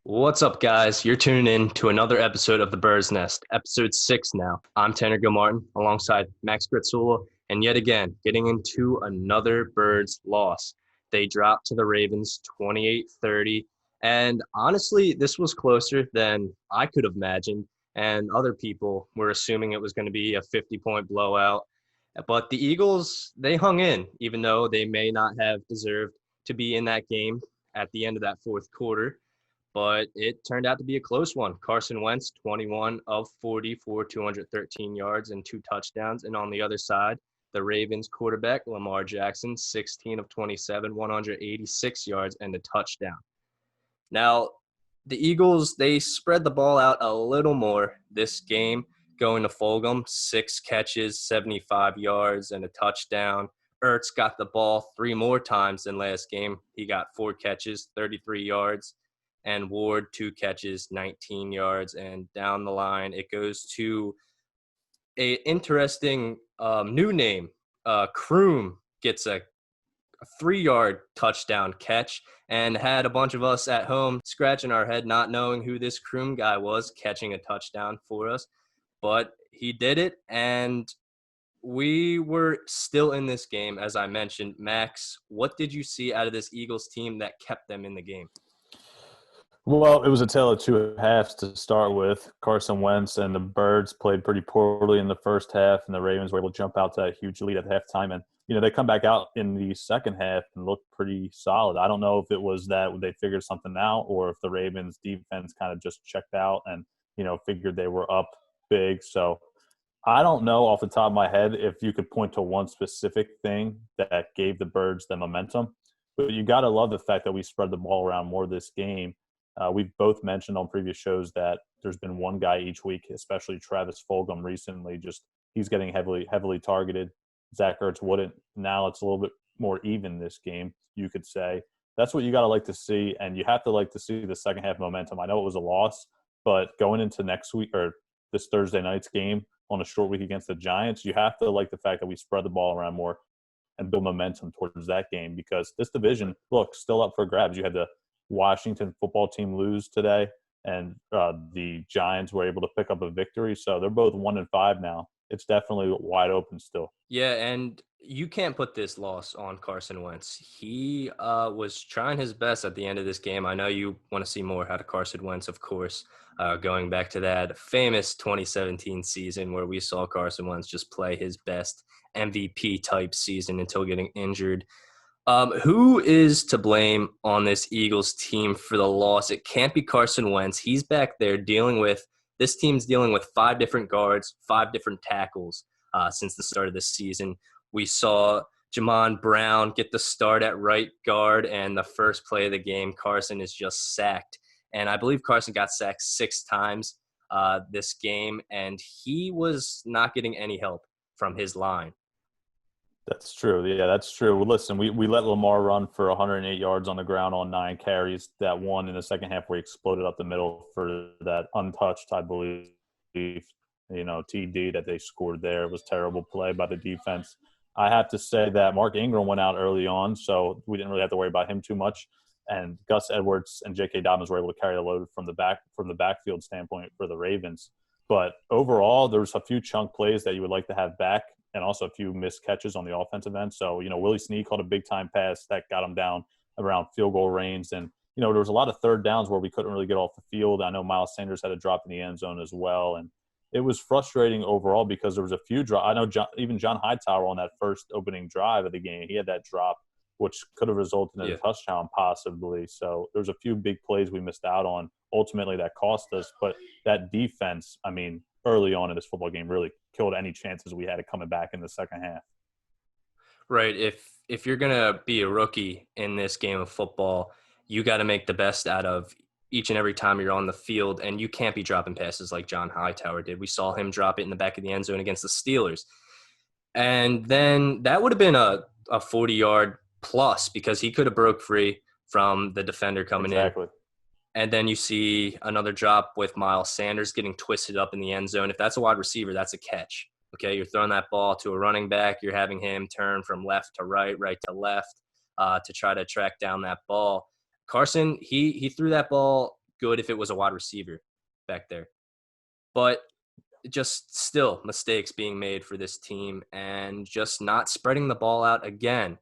What's up, guys? You're tuning in to another episode of The Bird's Nest, episode 6 now. I'm Tannergil Martin alongside Max Gritzula, and yet again, getting into another Birds loss. They dropped to the Ravens 28-30, and honestly, this was closer than I could have imagined, and other people were assuming it was going to be a 50-point blowout. But the Eagles, they hung in, even though they may not have deserved to be in that game at the end of that fourth quarter, but it turned out to be a close one. Carson Wentz, 21 of 40 for 213 yards and 2 touchdowns. And on the other side, the Ravens quarterback, Lamar Jackson, 16 of 27, 186 yards and a touchdown. Now, the Eagles, they spread the ball out a little more this game, going to Fulgham, 6 catches, 75 yards, and a touchdown. Ertz got the ball 3 more times than last game. He got 4 catches, 33 yards, and Ward 2 catches, 19 yards. And down the line, it goes to a interesting new name. Kroom gets a 3-yard touchdown catch and had a bunch of us at home scratching our head not knowing who this Kroom guy was catching a touchdown for us. But he did it, and we were still in this game, as I mentioned. Max, what did you see out of this Eagles team that kept them in the game? Well, it was a tale of two halves to start with. Carson Wentz and the Birds played pretty poorly in the first half, and the Ravens were able to jump out to that huge lead at halftime. And, they come back out in the second half and looked pretty solid. I don't know if it was that they figured something out or if the Ravens defense kind of just checked out and, figured they were up big. So I don't know off the top of my head if you could point to one specific thing that gave the Birds the momentum. But you got to love the fact that we spread the ball around more this game. We've both mentioned on previous shows that there's been one guy each week, especially Travis Fulgham recently. Just he's getting heavily targeted. Zach Ertz wouldn't. Now it's a little bit more even this game, you could say. That's what you got to like to see, and you have to like to see the second half momentum. I know it was a loss, but going into next week or this Thursday night's game on a short week against the Giants, you have to like the fact that we spread the ball around more and build momentum towards that game because this division, look, still up for grabs. You had the Washington football team lose today, and the Giants were able to pick up a victory. So they're both 1-5 now. It's definitely wide open still. Yeah, and you can't put this loss on Carson Wentz. He was trying his best at the end of this game. I know you want to see more out of Carson Wentz, of course, going back to that famous 2017 season where we saw Carson Wentz just play his best MVP-type season until getting injured. Who is to blame on this Eagles team for the loss? It can't be Carson Wentz. He's back there this team's dealing with 5 different guards, 5 different tackles since the start of this season. We saw Jamon Brown get the start at right guard, and the first play of the game, Carson is just sacked. And I believe Carson got sacked 6 times this game, and he was not getting any help from his line. That's true. Yeah, that's true. Well, listen, we let Lamar run for 108 yards on the ground on 9 carries. That one in the second half where he exploded up the middle for that untouched, I believe, TD that they scored there. It was terrible play by the defense. I have to say that Mark Ingram went out early on, so we didn't really have to worry about him too much. And Gus Edwards and J.K. Dobbins were able to carry the load from the backfield standpoint for the Ravens. But overall, there's a few chunk plays that you would like to have back, and also a few missed catches on the offensive end. So, Willie Snead caught a big-time pass that got him down around field goal range. And, there was a lot of third downs where we couldn't really get off the field. I know Miles Sanders had a drop in the end zone as well. And it was frustrating overall because there was a few drops. I know even John Hightower on that first opening drive of the game, he had that drop, which could have resulted in a touchdown possibly. So there's a few big plays we missed out on ultimately that cost us. But that defense, early on in this football game really killed any chances we had of coming back in the second half. Right. If you're going to be a rookie in this game of football, you got to make the best out of each and every time you're on the field, and you can't be dropping passes like John Hightower did. We saw him drop it in the back of the end zone against the Steelers. And then that would have been a 40-yard plus because he could have broke free from the defender coming in. And then you see another drop with Miles Sanders getting twisted up in the end zone. If that's a wide receiver, that's a catch. Okay, you're throwing that ball to a running back. You're having him turn from left to right, right to left to try to track down that ball. Carson, he threw that ball good if it was a wide receiver back there. But just still mistakes being made for this team and just not spreading the ball out again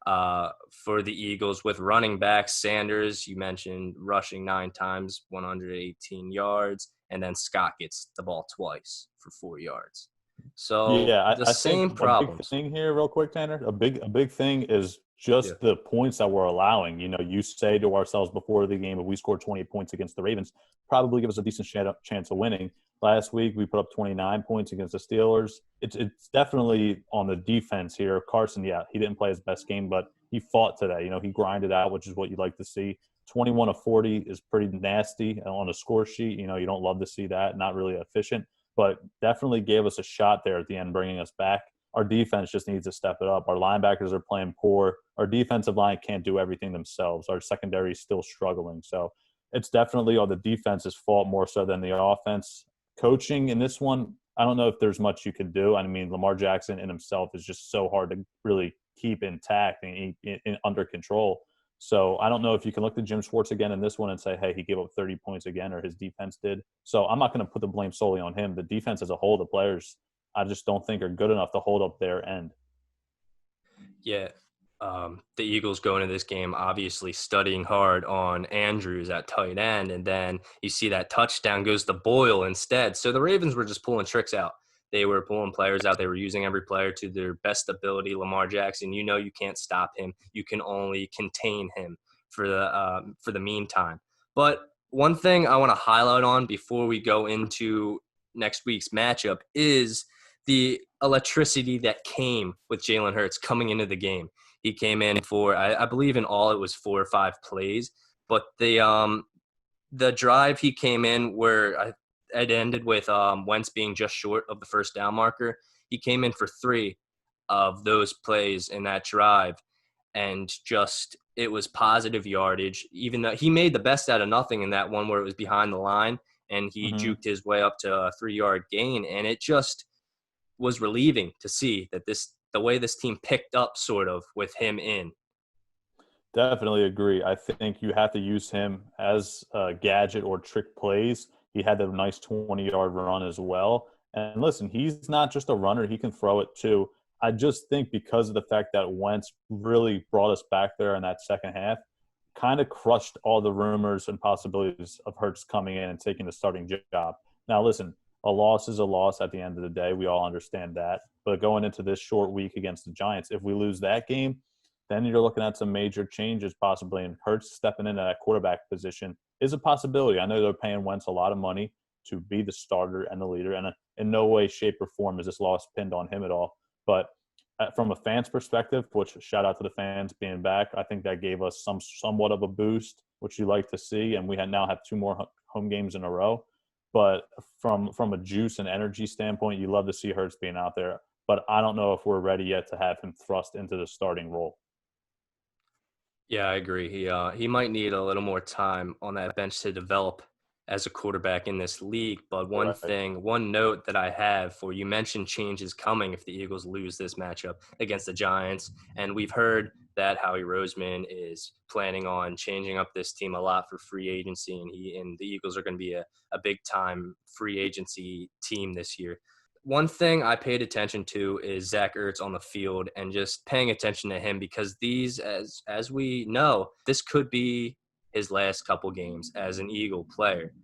for the Eagles with running backs. Sanders, you mentioned, rushing 9 times, 118 yards, and then Scott gets the ball twice for 4 yards. So Yeah, the I think same a big problems. thing here, real quick, Tanner. A big thing is Yeah. just the points that we're allowing. You say to ourselves before the game, if we score 28 points against the Ravens, probably give us a decent chance of winning. Last week we put up 29 points against the Steelers. It's definitely on the defense here. Carson, yeah, he didn't play his best game, but he fought today. He grinded out, which is what you'd like to see. 21 of 40 is pretty nasty on a score sheet. You don't love to see that. Not really efficient, but definitely gave us a shot there at the end, bringing us back. Our defense just needs to step it up. Our linebackers are playing poor. Our defensive line can't do everything themselves. Our secondary is still struggling. So it's definitely all the defense's fault more so than the offense. Coaching in this one, I don't know if there's much you can do. I mean, Lamar Jackson in himself is just so hard to really keep intact and under control. So I don't know if you can look to Jim Schwartz again in this one and say, hey, he gave up 30 points again, or his defense did. So I'm not going to put the blame solely on him. The defense as a whole, the players, I just don't think are good enough to hold up their end. Yeah. The Eagles go into this game obviously studying hard on Andrews at tight end, and then you see that touchdown goes to Boyle instead. So the Ravens were just pulling tricks out. They were pulling players out. They were using every player to their best ability. Lamar Jackson, you can't stop him. You can only contain him for the meantime. But one thing I want to highlight on before we go into next week's matchup is the electricity that came with Jalen Hurts coming into the game. He came in for, I believe in all it was 4 or 5 plays, but the drive he came in where it ended with Wentz being just short of the first down marker. He came in for 3 of those plays in that drive, and just it was positive yardage. Even though he made the best out of nothing in that one where it was behind the line, and he Mm-hmm. juked his way up to a 3-yard gain, and it just was relieving to see that the way this team picked up sort of with him in. Definitely agree. I think you have to use him as a gadget or trick plays. He had a nice 20-yard run as well. And listen, he's not just a runner, he can throw it too. I just think because of the fact that Wentz really brought us back there in that second half, kind of crushed all the rumors and possibilities of Hurts coming in and taking the starting job. Now, listen, a loss is a loss at the end of the day. We all understand that. But going into this short week against the Giants, if we lose that game, then you're looking at some major changes possibly. And Hurts stepping into that quarterback position is a possibility. I know they're paying Wentz a lot of money to be the starter and the leader. And in no way, shape, or form is this loss pinned on him at all. But from a fan's perspective, which shout out to the fans being back, I think that gave us somewhat of a boost, which you like to see. And we now have 2 more home games in a row. But from a juice and energy standpoint, you love to see Hurts being out there. But I don't know if we're ready yet to have him thrust into the starting role. Yeah, I agree. He might need a little more time on that bench to develop as a quarterback in this league. But Right. one note that I have for you mentioned changes coming if the Eagles lose this matchup against the Giants, and we've heard that Howie Roseman is planning on changing up this team a lot for free agency, and the Eagles are going to be a big time free agency team this year. One thing I paid attention to is Zach Ertz on the field and just paying attention to him because as we know, this could be his last couple games as an Eagle player.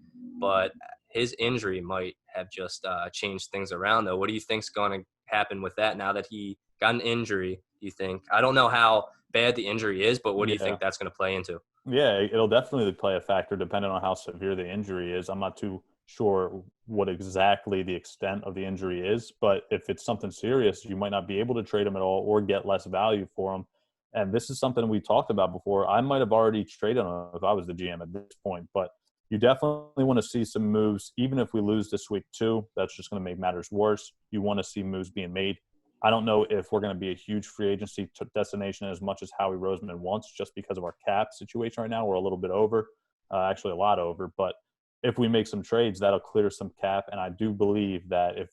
But his injury might have just changed things around, though. What do you think's going to happen with that now that he got an injury? Do you think? I don't know how bad the injury is, but what do you Yeah. think that's going to play into? Yeah, it'll definitely play a factor depending on how severe the injury is. I'm not too sure what exactly the extent of the injury is, but if it's something serious, you might not be able to trade him at all or get less value for him. And this is something we talked about before. I might have already traded him if I was the GM at this point, but you definitely want to see some moves, even if we lose this week too. That's just going to make matters worse. You want to see moves being made. I don't know if we're going to be a huge free agency destination as much as Howie Roseman wants, just because of our cap situation right now. We're a little bit over, actually a lot over. But if we make some trades, that'll clear some cap. And I do believe that if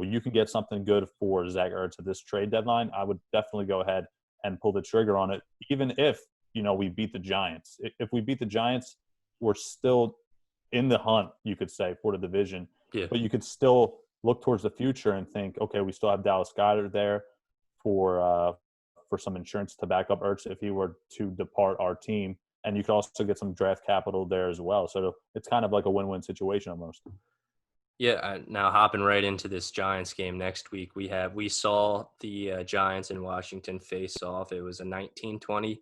you can get something good for Zach Ertz at this trade deadline, I would definitely go ahead and pull the trigger on it, even if we beat the Giants. If we beat the Giants, we're still in the hunt, you could say, for the division. Yeah. But you could still look towards the future and think, okay, we still have Dallas Goedert there for some insurance to back up Ertz if he were to depart our team. And you could also get some draft capital there as well. So it's kind of like a win-win situation almost. Yeah, now hopping right into this Giants game next week, we saw the Giants and Washington face off. It was a 19-20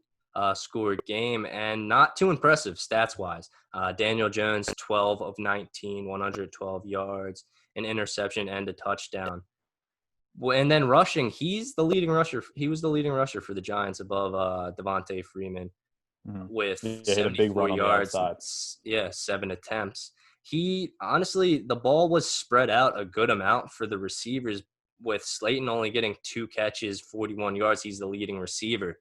scored game, and not too impressive stats-wise. Daniel Jones, 12 of 19, 112 yards, an interception, and a touchdown. Well, and then rushing, he's the leading rusher. He was the leading rusher for the Giants above Devontae Freeman with Yeah, hit a big 74 run on the yards, outside. 7 attempts. He honestly, the ball was spread out a good amount for the receivers, with Slayton only getting 2 catches, 41 yards. He's the leading receiver.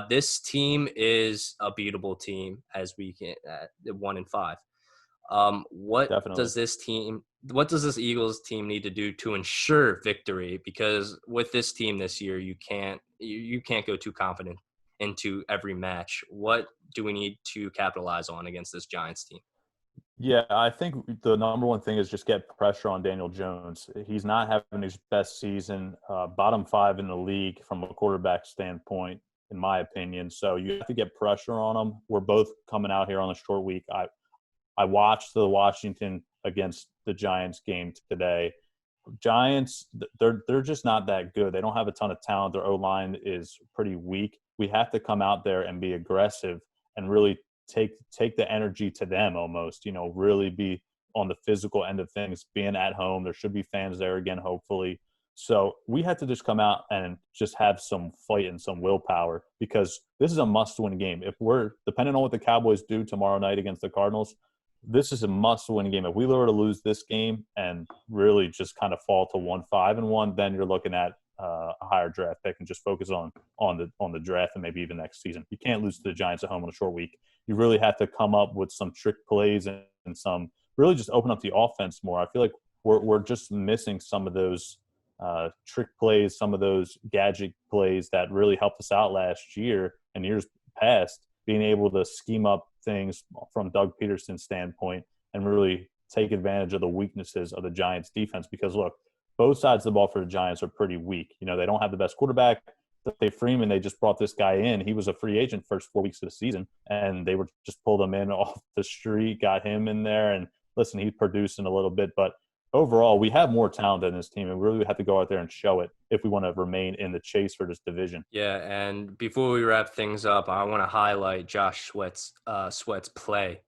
This team is a beatable team as we can at 1-5. What Definitely. does this Eagles team need to do to ensure victory? Because with this team this year, you can't go too confident into every match. What do we need to capitalize on against this Giants team? Yeah, I think the number one thing is just get pressure on Daniel Jones. He's not having his best season, bottom 5 in the league from a quarterback standpoint, in my opinion. So you have to get pressure on him. We're both coming out here on a short week. I watched the Washington against the Giants game today. Giants, they're just not that good. They don't have a ton of talent. Their O-line is pretty weak. We have to come out there and be aggressive and really take the energy to them almost, really be on the physical end of things, being at home. There should be fans there again, hopefully. So we had to just come out and just have some fight and some willpower, because this is a must-win game. If we're depending on what the Cowboys do tomorrow night against the Cardinals, this is a must-win game. If we were to lose this game and really just kind of fall to 1-5-1, then you're looking at a higher draft pick and just focus on the draft and maybe even next season. You can't lose to the Giants at home on a short week. You really have to come up with some trick plays and some really just open up the offense more. I feel like we're just missing some of those trick plays, some of those gadget plays that really helped us out last year and years past, being able to scheme up things from Doug Peterson's standpoint and really take advantage of the weaknesses of the Giants defense. Because look, both sides of the ball for the Giants are pretty weak. They don't have the best quarterback. Dave Freeman, they just brought this guy in. He was a free agent first 4 weeks of the season, and they were just pulled him in off the street, got him in there, and listen, he's producing a little bit. But overall, we have more talent in this team, and we really have to go out there and show it if we want to remain in the chase for this division. Yeah, and before we wrap things up, I want to highlight Josh Sweat's play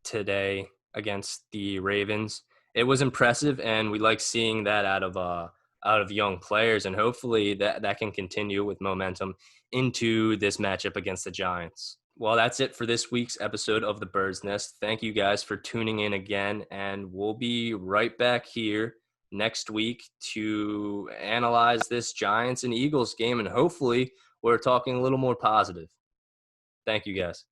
today against the Ravens. It was impressive, and we like seeing that out of young players, and hopefully that can continue with momentum into this matchup against the Giants. Well, that's it for this week's episode of The Bird's Nest. Thank you guys for tuning in again, and we'll be right back here next week to analyze this Giants and Eagles game, and hopefully we're talking a little more positive. Thank you guys.